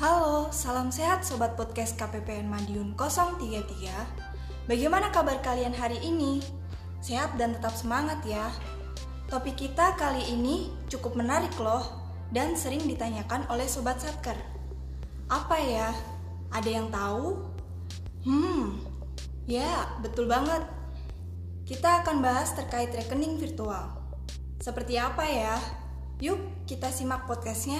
Halo, salam sehat Sobat Podcast KPPN Madiun 033. Bagaimana kabar kalian hari ini? Sehat dan tetap semangat ya. Topik kita kali ini cukup menarik loh dan sering ditanyakan oleh Sobat Satker. Apa ya? Ada yang tahu? Ya, betul banget. Kita akan bahas terkait rekening virtual. Seperti apa ya? Yuk, kita simak podcastnya.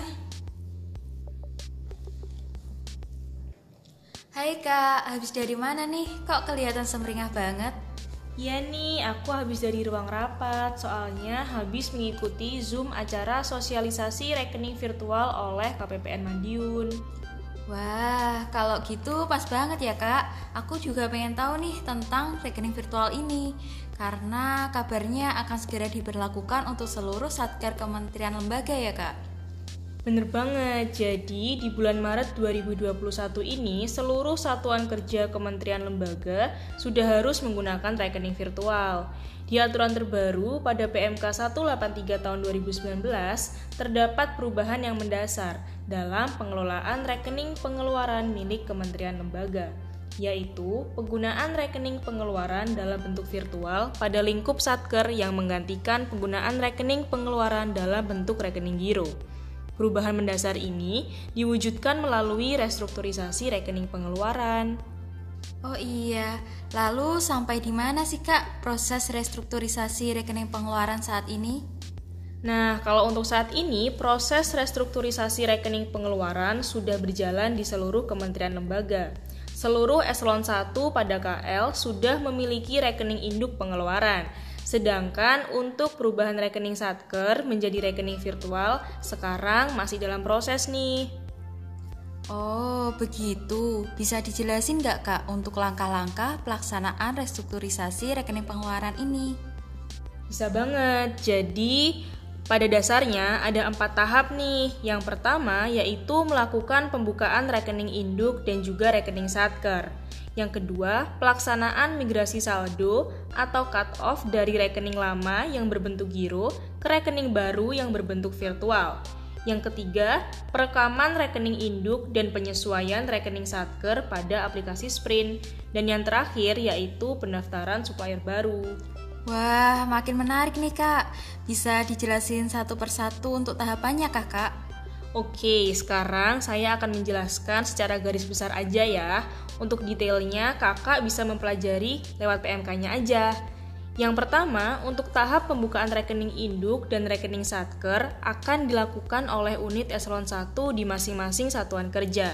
Hai Kak, habis dari mana nih? Kok kelihatan sumringah banget? Iya nih, aku habis dari ruang rapat, soalnya habis mengikuti Zoom acara sosialisasi rekening virtual oleh KPPN Madiun. Wah, kalau gitu pas banget ya Kak. Aku juga pengen tahu nih tentang rekening virtual ini. Karena kabarnya akan segera diberlakukan untuk seluruh satker kementerian lembaga ya Kak. Bener banget, jadi di bulan Maret 2021 ini seluruh satuan kerja kementerian lembaga sudah harus menggunakan rekening virtual. Di aturan terbaru pada PMK 183 tahun 2019 terdapat perubahan yang mendasar dalam pengelolaan rekening pengeluaran milik kementerian lembaga, yaitu penggunaan rekening pengeluaran dalam bentuk virtual pada lingkup satker yang menggantikan penggunaan rekening pengeluaran dalam bentuk rekening giro. Perubahan mendasar ini diwujudkan melalui restrukturisasi rekening pengeluaran. Oh iya, lalu sampai di mana sih Kak proses restrukturisasi rekening pengeluaran saat ini? Nah, kalau untuk saat ini, proses restrukturisasi rekening pengeluaran sudah berjalan di seluruh kementerian lembaga. Seluruh eselon 1 pada KL sudah memiliki rekening induk pengeluaran. Sedangkan untuk perubahan rekening satker menjadi rekening virtual sekarang masih dalam proses nih. Oh begitu, bisa dijelasin nggak Kak untuk langkah-langkah pelaksanaan restrukturisasi rekening pengeluaran ini? Bisa banget, jadi pada dasarnya ada 4 tahap nih. Yang pertama yaitu melakukan pembukaan rekening induk dan juga rekening satker. Yang kedua, pelaksanaan migrasi saldo atau cut-off dari rekening lama yang berbentuk giro ke rekening baru yang berbentuk virtual. Yang ketiga, perekaman rekening induk dan penyesuaian rekening satker pada aplikasi Sprint. Dan yang terakhir yaitu pendaftaran supplier baru. Wah, makin menarik nih Kak. Bisa dijelasin satu persatu untuk tahapannya Kak? Oke, sekarang saya akan menjelaskan secara garis besar aja ya. Untuk detailnya, kakak bisa mempelajari lewat PMK-nya aja. Yang pertama, untuk tahap pembukaan rekening induk dan rekening satker akan dilakukan oleh unit eselon 1 di masing-masing satuan kerja.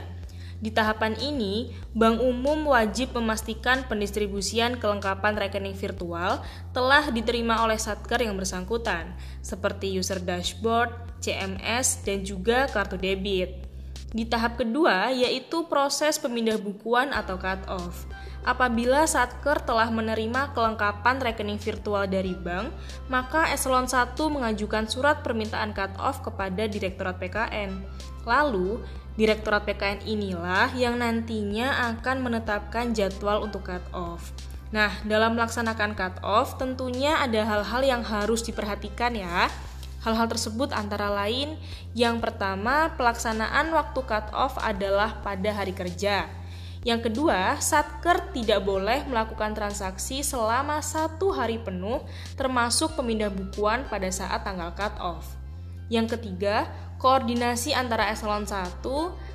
Di tahapan ini, Bank Umum wajib memastikan pendistribusian kelengkapan rekening virtual telah diterima oleh satker yang bersangkutan, seperti user dashboard, CMS, dan juga kartu debit. Di tahap kedua, yaitu proses pemindah bukuan atau cut-off. Apabila satker telah menerima kelengkapan rekening virtual dari bank, maka eselon 1 mengajukan surat permintaan cut-off kepada Direktorat PKN. Lalu, Direktorat PKN inilah yang nantinya akan menetapkan jadwal untuk cut-off. Nah, dalam melaksanakan cut-off tentunya ada hal-hal yang harus diperhatikan ya. Hal-hal tersebut antara lain, yang pertama, pelaksanaan waktu cut-off adalah pada hari kerja. Yang kedua, satker tidak boleh melakukan transaksi selama 1 hari penuh, termasuk pemindah bukuan pada saat tanggal cut-off. Yang ketiga, koordinasi antara eselon 1,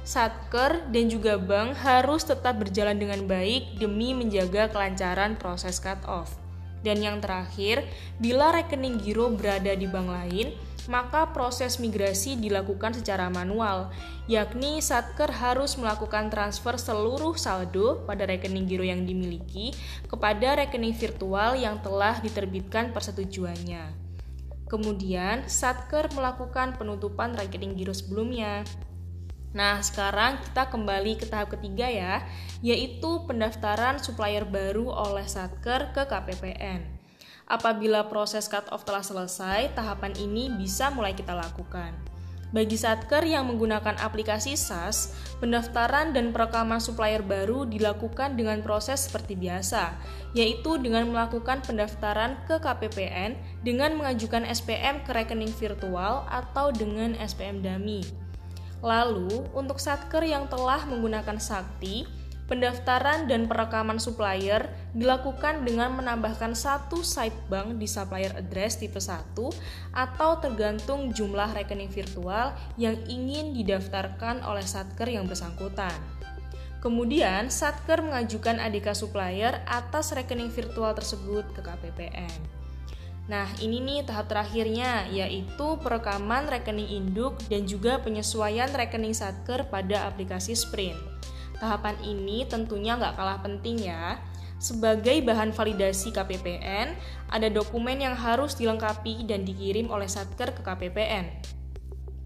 satker, dan juga bank harus tetap berjalan dengan baik demi menjaga kelancaran proses cut-off. Dan yang terakhir, bila rekening giro berada di bank lain, maka proses migrasi dilakukan secara manual, yakni satker harus melakukan transfer seluruh saldo pada rekening giro yang dimiliki kepada rekening virtual yang telah diterbitkan persetujuannya. Kemudian, satker melakukan penutupan rekening giro sebelumnya. Nah, sekarang kita kembali ke tahap ketiga ya, yaitu pendaftaran supplier baru oleh satker ke KPPN. Apabila proses cut-off telah selesai, tahapan ini bisa mulai kita lakukan. Bagi satker yang menggunakan aplikasi SaaS, pendaftaran dan perekaman supplier baru dilakukan dengan proses seperti biasa, yaitu dengan melakukan pendaftaran ke KPPN dengan mengajukan SPM ke rekening virtual atau dengan SPM dummy. Lalu, untuk Satker yang telah menggunakan Sakti, pendaftaran dan perekaman supplier dilakukan dengan menambahkan satu site bank di supplier address tipe 1 atau tergantung jumlah rekening virtual yang ingin didaftarkan oleh Satker yang bersangkutan. Kemudian, Satker mengajukan ADK supplier atas rekening virtual tersebut ke KPPN. Nah, ini nih tahap terakhirnya, yaitu perekaman rekening induk dan juga penyesuaian rekening Satker pada aplikasi Sprint. Tahapan ini tentunya nggak kalah penting ya. Sebagai bahan validasi KPPN, ada dokumen yang harus dilengkapi dan dikirim oleh Satker ke KPPN.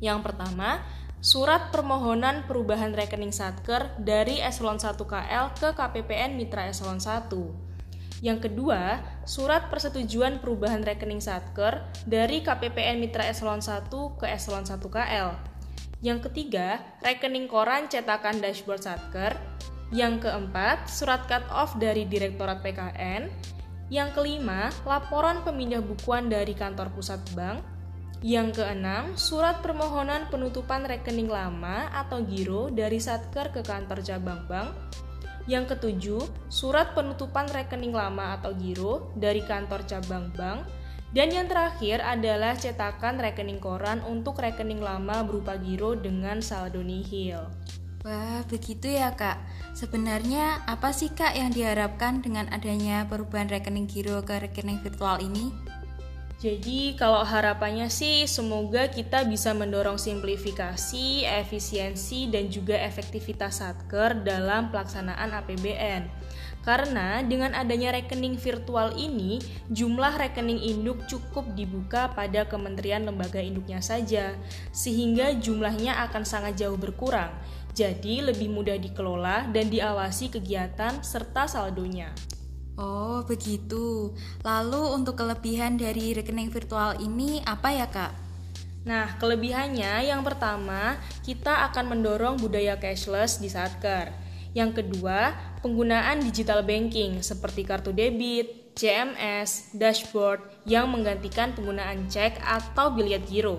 Yang pertama, surat permohonan perubahan rekening Satker dari Eselon 1 KL ke KPPN Mitra Eselon 1. Yang kedua, surat persetujuan perubahan rekening Satker dari KPPN Mitra Eselon 1 ke Eselon 1 KL. Yang ketiga, rekening koran cetakan dashboard Satker. Yang keempat, surat cut-off dari Direktorat PKN. Yang kelima, laporan pemindah bukuan dari kantor pusat bank. Yang keenam, surat permohonan penutupan rekening lama atau giro dari Satker ke kantor cabang bank. Yang ketujuh, surat penutupan rekening lama atau giro dari kantor cabang bank. Dan yang terakhir adalah cetakan rekening koran untuk rekening lama berupa giro dengan saldo nihil. Wah, begitu ya Kak. Sebenarnya apa sih Kak yang diharapkan dengan adanya perubahan rekening giro ke rekening virtual ini? Jadi kalau harapannya sih semoga kita bisa mendorong simplifikasi, efisiensi, dan juga efektivitas Satker dalam pelaksanaan APBN. Karena dengan adanya rekening virtual ini, jumlah rekening induk cukup dibuka pada kementerian lembaga induknya saja, sehingga jumlahnya akan sangat jauh berkurang. Jadi lebih mudah dikelola dan diawasi kegiatan serta saldonya. Oh, begitu. Lalu untuk kelebihan dari rekening virtual ini apa ya, Kak? Nah, kelebihannya yang pertama, kita akan mendorong budaya cashless di Satker. Yang kedua, penggunaan digital banking seperti kartu debit, CMS, dashboard yang menggantikan penggunaan cek atau biliet giro.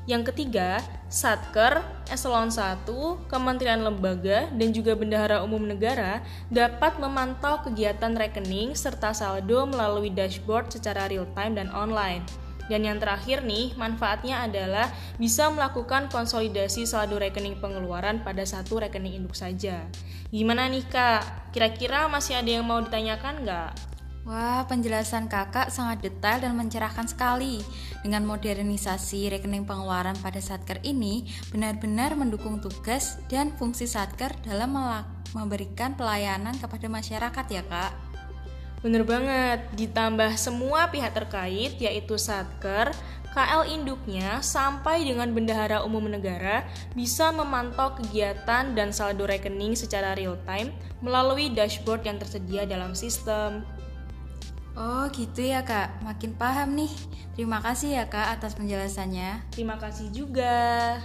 Yang ketiga, Satker, Eselon 1, Kementerian Lembaga, dan juga Bendahara Umum Negara dapat memantau kegiatan rekening serta saldo melalui dashboard secara real-time dan online. Dan yang terakhir nih, manfaatnya adalah bisa melakukan konsolidasi saldo rekening pengeluaran pada satu rekening induk saja. Gimana nih Kak? Kira-kira masih ada yang mau ditanyakan nggak? Wah, penjelasan Kakak sangat detail dan mencerahkan sekali. Dengan modernisasi rekening pengeluaran pada Satker ini, benar-benar mendukung tugas dan fungsi Satker dalam memberikan pelayanan kepada masyarakat ya Kak. Bener banget, ditambah semua pihak terkait yaitu Satker, KL induknya sampai dengan Bendahara Umum Negara bisa memantau kegiatan dan saldo rekening secara real time melalui dashboard yang tersedia dalam sistem. Oh gitu ya Kak, makin paham nih. Terima kasih ya Kak atas penjelasannya. Terima kasih juga.